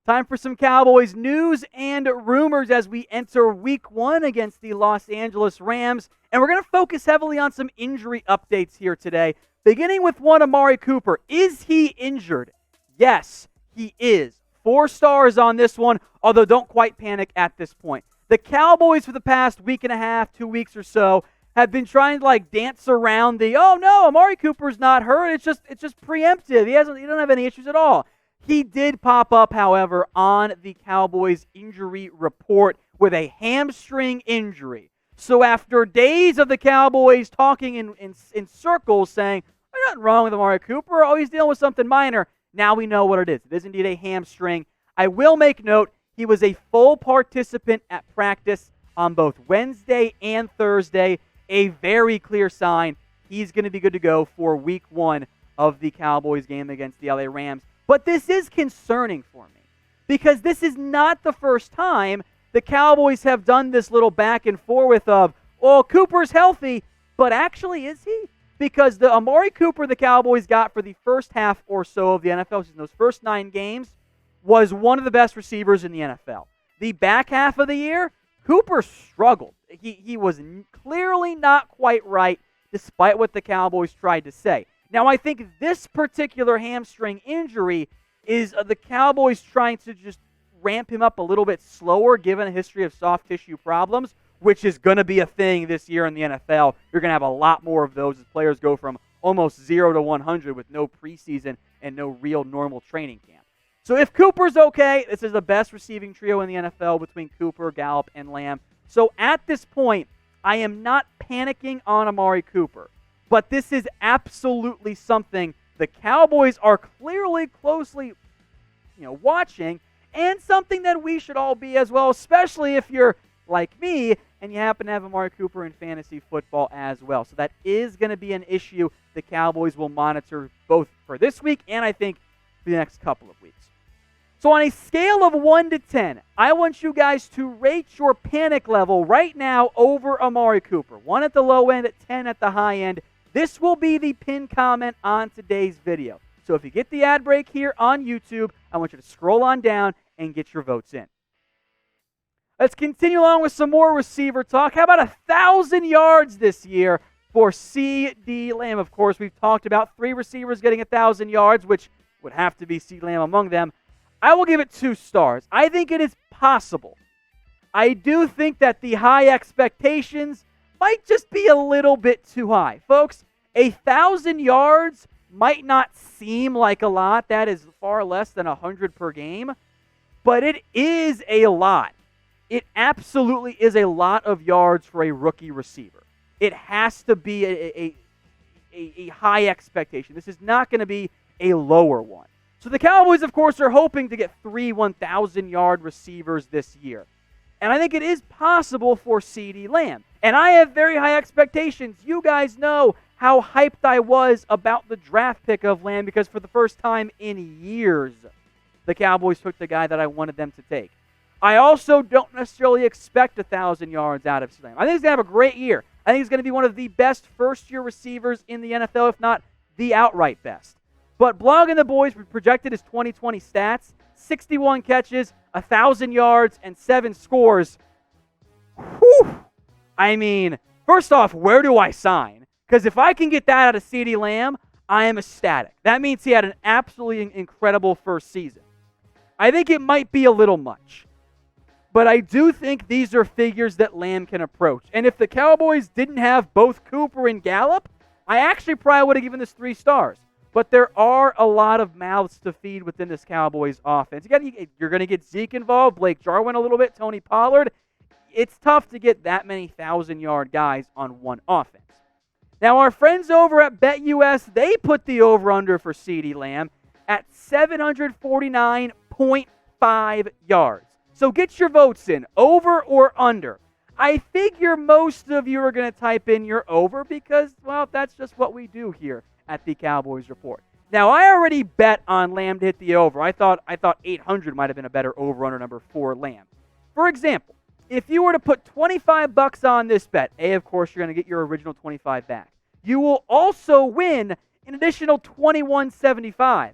Time for some Cowboys news and rumors as we enter Week 1 against the Los Angeles Rams. And we're going to focus heavily on some injury updates here today, beginning with one Amari Cooper. Is he injured? Yes, he is. 4 stars on this one, although don't quite panic at this point. The Cowboys for the past week and a half, 2 weeks or so, have been trying to dance around the, oh no, Amari Cooper's not hurt. It's just preemptive. He don't have any issues at all. He did pop up, however, on the Cowboys injury report with a hamstring injury. So after days of the Cowboys talking in circles saying, there's nothing wrong with Amari Cooper, oh, he's dealing with something minor, now we know what it is. It is indeed a hamstring. I will make note, he was a full participant at practice on both Wednesday and Thursday. A very clear sign he's going to be good to go for Week 1 of the Cowboys game against the LA Rams. But this is concerning for me because this is not the first time the Cowboys have done this little back and forth of, oh, Cooper's healthy, but actually is he? Because the Amari Cooper the Cowboys got for the first half or so of the NFL season, those first 9 games, was one of the best receivers in the NFL. The back half of the year, Cooper struggled. He was clearly not quite right, despite what the Cowboys tried to say. Now, I think this particular hamstring injury is the Cowboys trying to just ramp him up a little bit slower, given a history of soft tissue problems, which is going to be a thing this year in the NFL. You're going to have a lot more of those as players go from almost 0 to 100 with no preseason and no real normal training camp. So if Cooper's okay, this is the best receiving trio in the NFL between Cooper, Gallup, and Lamb. So at this point, I am not panicking on Amari Cooper. But this is absolutely something the Cowboys are clearly closely, watching, and something that we should all be as well, especially if you're like me and you happen to have Amari Cooper in fantasy football as well. So that is going to be an issue the Cowboys will monitor both for this week and I think for the next couple of weeks. So on a scale of 1 to 10, I want you guys to rate your panic level right now over Amari Cooper. 1 at the low end, 10 at the high end. This will be the pinned comment on today's video. So if you get the ad break here on YouTube, I want you to scroll on down and get your votes in. Let's continue along with some more receiver talk. How about 1,000 yards this year for CeeDee Lamb? Of course, we've talked about 3 receivers getting 1,000 yards, which would have to be CeeDee Lamb among them. I will give it 2 stars. I think it is possible. I do think that the high expectations might just be a little bit too high. Folks, 1,000 yards might not seem like a lot. That is far less than 100 per game. But it is a lot. It absolutely is a lot of yards for a rookie receiver. It has to be a high expectation. This is not going to be a lower one. So the Cowboys, of course, are hoping to get 3 1,000-yard receivers this year. And I think it is possible for CeeDee Lamb. And I have very high expectations. You guys know how hyped I was about the draft pick of Lamb because for the first time in years, the Cowboys took the guy that I wanted them to take. I also don't necessarily expect 1,000 yards out of CeeDee Lamb. I think he's going to have a great year. I think he's going to be one of the best first-year receivers in the NFL, if not the outright best. But Blog and the Boys projected his 2020 stats, 61 catches, 1,000 yards, and 7 scores. Whew! I mean, first off, where do I sign? Because if I can get that out of CeeDee Lamb, I am ecstatic. That means he had an absolutely incredible first season. I think it might be a little much. But I do think these are figures that Lamb can approach. And if the Cowboys didn't have both Cooper and Gallup, I actually probably would have given this 3 stars. But there are a lot of mouths to feed within this Cowboys offense. You're going to get Zeke involved, Blake Jarwin a little bit, Tony Pollard. It's tough to get that many 1,000-yard guys on one offense. Now, our friends over at BetUS, they put the over-under for CeeDee Lamb at 749.5 yards. So get your votes in, over or under. I figure most of you are going to type in your over because, well, that's just what we do here at the Cowboys Report. Now, I already bet on Lamb to hit the over. I thought 800 might have been a better over-under number for Lamb. For example, if you were to put $25 on this bet, of course, you're going to get your original $25 back. You will also win an additional $21.75.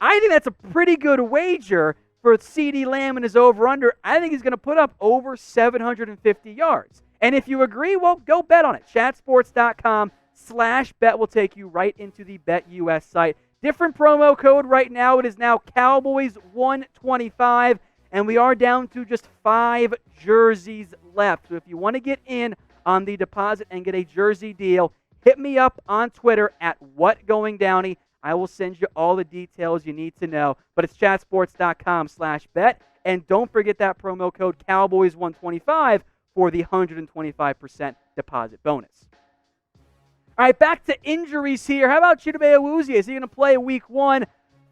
I think that's a pretty good wager for CeeDee Lamb and his over-under, I think he's going to put up over 750 yards. And if you agree, well, go bet on it. Chatsports.com/bet will take you right into the BetUS site. Different promo code right now. It is now Cowboys125, and we are down to just 5 jerseys left. So if you want to get in on the deposit and get a jersey deal, hit me up on Twitter at WhatGoingDowney. I will send you all the details you need to know. But it's chatsports.com/bet. And don't forget that promo code Cowboys125 for the 125% deposit bonus. All right, back to injuries here. How about Chidobe Awuzie? Is he going to play week 1?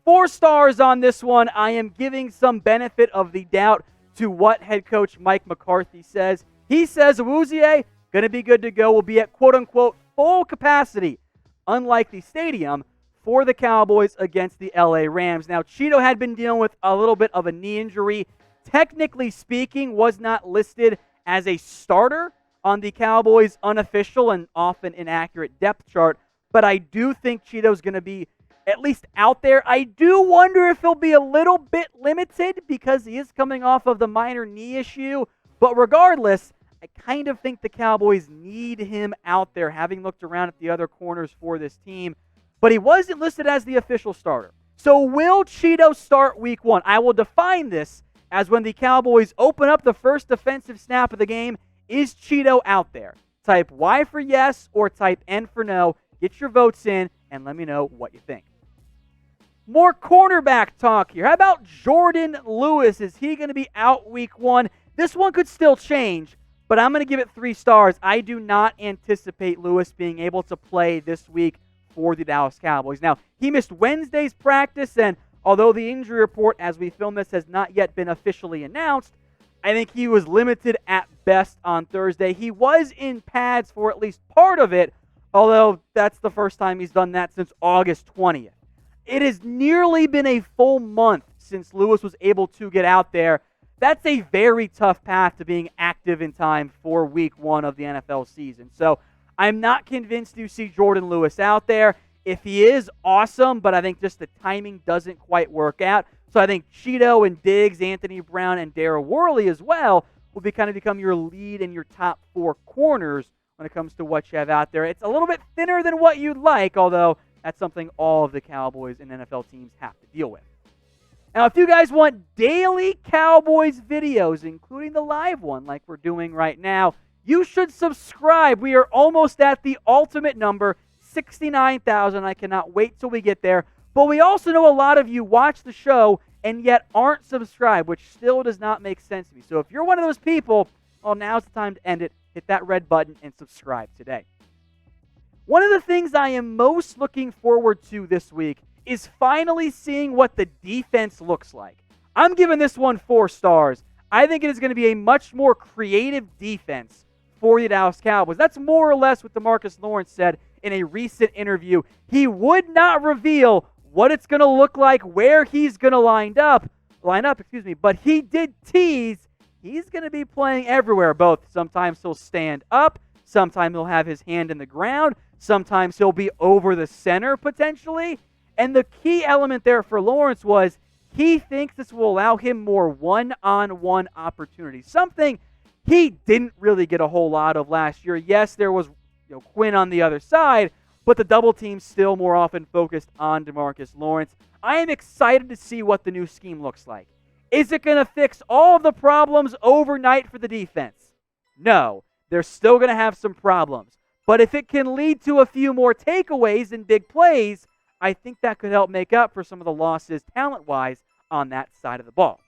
4 stars on this one. I am giving some benefit of the doubt to what head coach Mike McCarthy says. He says Awuzie going to be good to go, will be at quote-unquote full capacity, unlike the stadium, for the Cowboys against the LA Rams. Now, Chido had been dealing with a little bit of a knee injury. Technically speaking, was not listed as a starter on the Cowboys' unofficial and often inaccurate depth chart, but I do think Chido's going to be at least out there. I do wonder if he'll be a little bit limited because he is coming off of the minor knee issue, but regardless, I kind of think the Cowboys need him out there, having looked around at the other corners for this team. But he wasn't listed as the official starter. So will Chido start week 1? I will define this as when the Cowboys open up the first defensive snap of the game, is Chido out there? Type Y for yes or type N for no. Get your votes in and let me know what you think. More cornerback talk here. How about Jourdan Lewis? Is he going to be out week 1? This one could still change, but I'm going to give it 3 stars. I do not anticipate Lewis being able to play this week for the Dallas Cowboys. Now, he missed Wednesday's practice, and although the injury report as we film this has not yet been officially announced, I think he was limited at best on Thursday. He was in pads for at least part of it, although that's the first time he's done that since August 20th. It has nearly been a full month since Lewis was able to get out there. That's a very tough path to being active in time for week 1 of the NFL season. So I'm not convinced you see Jourdan Lewis out there. If he is, awesome, but I think just the timing doesn't quite work out. So I think Chido and Diggs, Anthony Brown, and Darrell Worley as well will become your lead and your top 4 corners when it comes to what you have out there. It's a little bit thinner than what you'd like, although that's something all of the Cowboys and NFL teams have to deal with. Now, if you guys want daily Cowboys videos, including the live one like we're doing right now, you should subscribe. We are almost at the ultimate number, 69,000. I cannot wait till we get there. But we also know a lot of you watch the show and yet aren't subscribed, which still does not make sense to me. So if you're one of those people, well, now's the time to end it. Hit that red button and subscribe today. One of the things I am most looking forward to this week is finally seeing what the defense looks like. I'm giving this one 4 stars. I think it is going to be a much more creative defense for the Dallas Cowboys. That's more or less what DeMarcus Lawrence said in a recent interview. He would not reveal what it's going to look like, where he's going to line up, but he did tease he's going to be playing everywhere. Both sometimes he'll stand up, sometimes he'll have his hand in the ground, sometimes he'll be over the center potentially. And the key element there for Lawrence was he thinks this will allow him more one-on-one opportunities, something he didn't really get a whole lot of last year. Yes, there was Quinn on the other side, but the double team still more often focused on DeMarcus Lawrence. I am excited to see what the new scheme looks like. Is it going to fix all of the problems overnight for the defense? No, they're still going to have some problems. But if it can lead to a few more takeaways and big plays, I think that could help make up for some of the losses talent-wise on that side of the ball.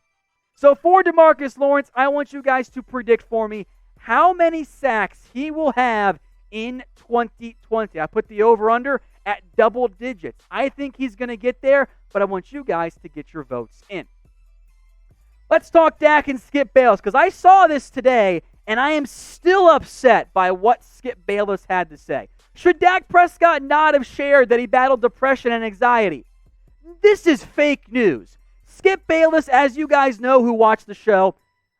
So for DeMarcus Lawrence, I want you guys to predict for me how many sacks he will have in 2020. I put the over-under at double digits. I think he's going to get there, but I want you guys to get your votes in. Let's talk Dak and Skip Bayless, because I saw this today, and I am still upset by what Skip Bayless had to say. Should Dak Prescott not have shared that he battled depression and anxiety? This is fake news. Skip Bayless, as you guys know who watch the show,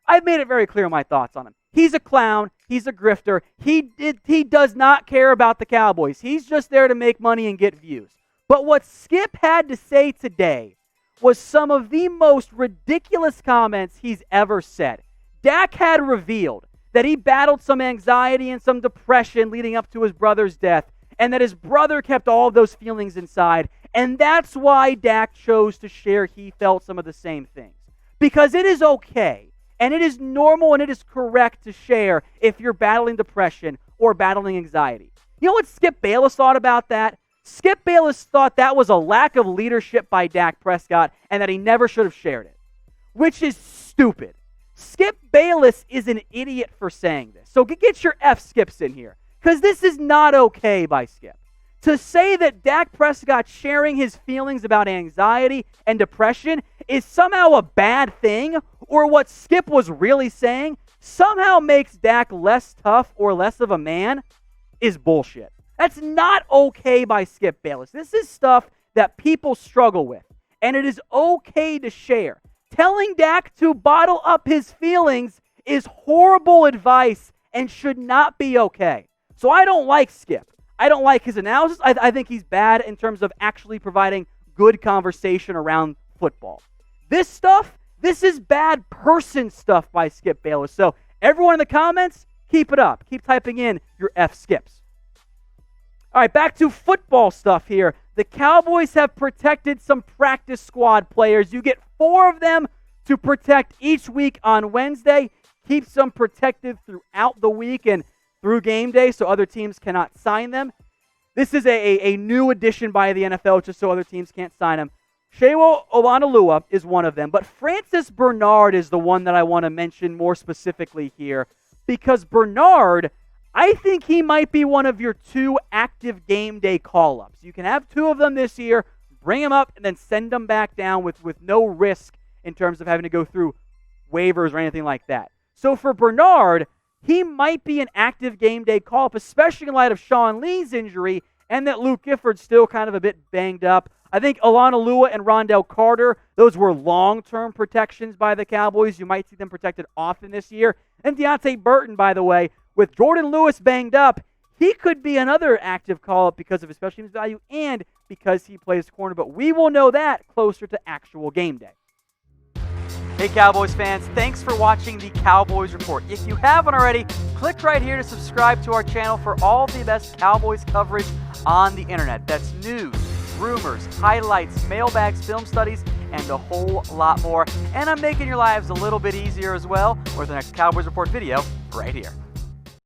I've made it very clear my thoughts on him. He's a clown. He's a grifter. He does not care about the Cowboys. He's just there to make money and get views. But what Skip had to say today was some of the most ridiculous comments he's ever said. Dak had revealed that he battled some anxiety and some depression leading up to his brother's death, and that his brother kept all of those feelings inside, and that's why Dak chose to share he felt some of the same things. Because it is okay, and it is normal, and it is correct to share if you're battling depression or battling anxiety. You know what Skip Bayless thought about that? Skip Bayless thought that was a lack of leadership by Dak Prescott and that he never should have shared it, which is stupid. Skip Bayless is an idiot for saying this. So get your F-skips in here, because this is not okay by Skip. To say that Dak Prescott sharing his feelings about anxiety and depression is somehow a bad thing, or what Skip was really saying somehow makes Dak less tough or less of a man, is bullshit. That's not okay by Skip Bayless. This is stuff that people struggle with, and it is okay to share. Telling Dak to bottle up his feelings is horrible advice and should not be okay. So I don't like Skip. I don't like his analysis. I think he's bad in terms of actually providing good conversation around football. This is bad person stuff by Skip Bayless. So everyone in the comments, keep it up. Keep typing in your F-skips. All right, back to football stuff here. The Cowboys have protected some practice squad players. You get 4 of them to protect each week on Wednesday. Keeps them protected throughout the week and through game day so other teams cannot sign them. This is a new addition by the NFL just so other teams can't sign them. Chidobe Awuzie is one of them, but Francis Bernard is the one that I want to mention more specifically here, because Bernard, I think he might be one of your 2 active game day call-ups. You can have 2 of them this year, bring them up, and then send them back down with no risk in terms of having to go through waivers or anything like that. So for Bernard, he might be an active game day call-up, especially in light of Sean Lee's injury and that Luke Gifford's still kind of a bit banged up. I think Alana and Rondell Carter, those were long-term protections by the Cowboys. You might see them protected often this year. And Deontay Burton, by the way, with Jourdan Lewis banged up, he could be another active call-up because of his special teams value and because he plays corner. But we will know that closer to actual game day. Hey Cowboys fans, thanks for watching the Cowboys Report. If you haven't already, click right here to subscribe to our channel for all the best Cowboys coverage on the internet. That's news, rumors, highlights, mailbags, film studies, and a whole lot more. And I'm making your lives a little bit easier as well with the next Cowboys Report video right here.